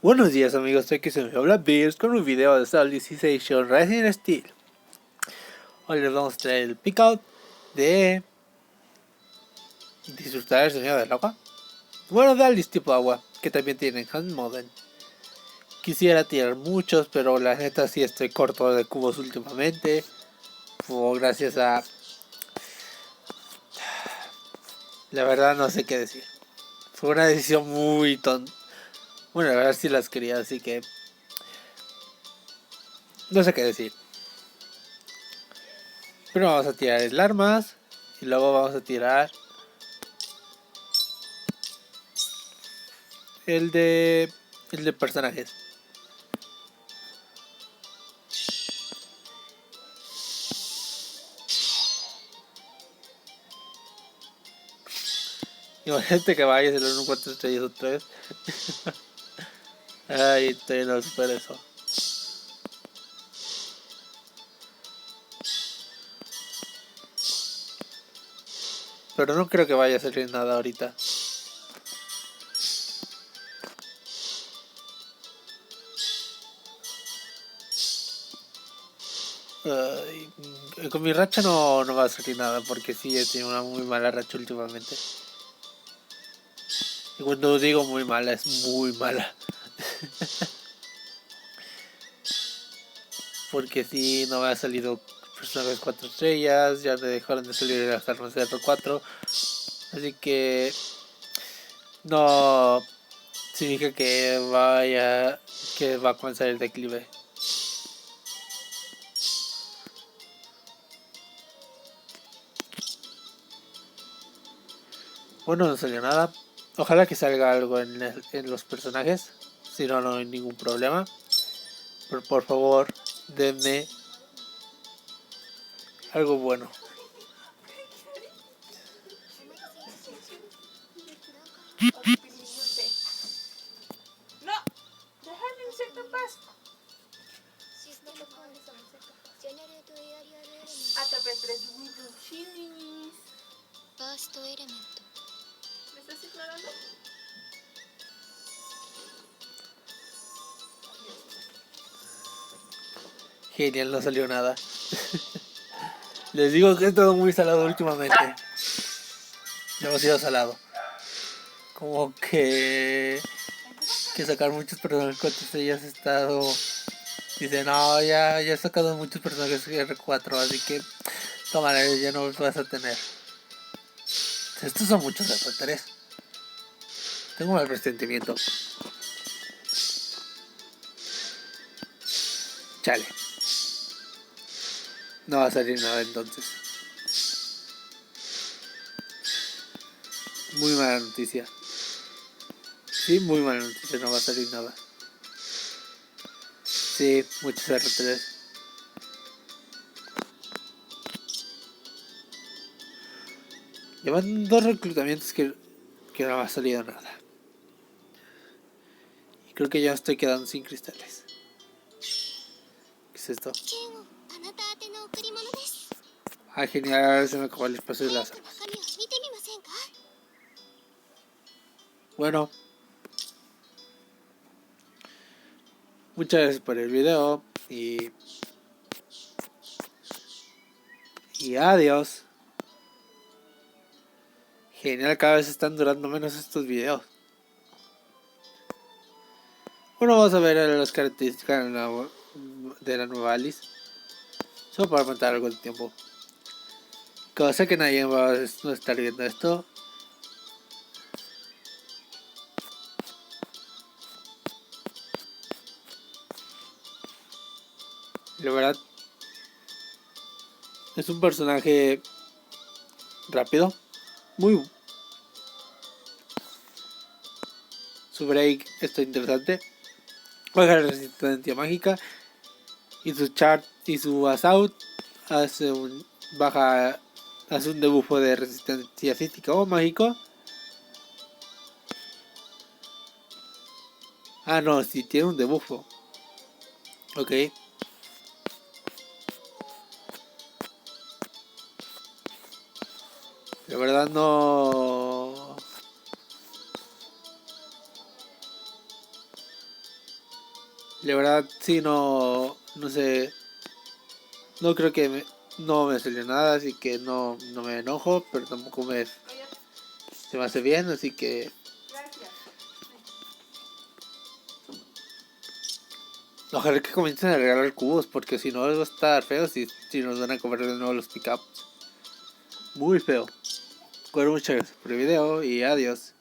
Buenos días amigos, aquí se me habla Beers con un video de Civilization Resident Steel. Hoy les vamos a traer el pickout de disfrutar el sonido del agua. Bueno, de Alice tipo agua, que también tienen hand modem. Quisiera tirar muchos, pero la neta sí estoy corto de cubos últimamente. Gracias a... La verdad no sé qué decir. Fue una decisión muy tonta. Bueno, la verdad sí las quería, así que... No sé qué decir. Pero vamos a tirar el armas. Y luego vamos a tirar... El de personajes. Imagínate que vayas y le den un 4 estrellas otra vez. Ay, estoy no supero eso. Pero no creo que vaya a salir nada ahorita. Con mi racha no va a salir nada, porque sí he tenido una muy mala racha últimamente. Y cuando digo muy mala, es muy mala. Porque sí, no me ha salido personajes 4 estrellas, ya me dejaron de salir las armas de R4. Así que no significa que va a comenzar el declive. Bueno, no salió nada. Ojalá que salga algo en los personajes. Si no, no hay ningún problema. Pero por favor, denme algo bueno. No, dejar el insecto en paz. Atrapé 3 Windows Chilis. ¿Me estás ignorando? Genial, no salió nada. Les digo que he estado muy salado últimamente. Demasiado salado. Como que sacar muchos personajes 4 estrellas he estado... Dice, no, ya he sacado muchos personajes R4, así que tómala, ya no los vas a tener. Estos son muchos R3. Tengo un mal presentimiento. Chale. No va a salir nada entonces. Muy mala noticia. Sí, muy mala noticia, no va a salir nada. Sí, muchos R3. Llevan 2 reclutamientos que no ha salido nada. Y creo que ya estoy quedando sin cristales. ¿Qué es esto? Ah, genial, se me acabó el espacio de las armas. Bueno, muchas gracias por el video y adiós. Genial, cada vez están durando menos estos videos. Bueno, vamos a ver las características de la nueva Alice. Solo para aumentar algo de tiempo. Como sé que nadie va a estar viendo esto. La verdad, es un personaje rápido. Su break está interesante. Baja la resistencia mágica. Y su chart y su assault hace un debuffo de resistencia física o mágico. Ah, no, si tiene un debuffo. Ok. La verdad no... La verdad, sí, no sé. No creo que no me salió nada, así que no me enojo, pero tampoco Oye, se me hace bien, así que gracias. ojalá que comiencen a regalar cubos, porque si no va a estar feo si nos van a comer de nuevo los pickups. Muy feo. Bueno, muchas gracias por el video y adiós.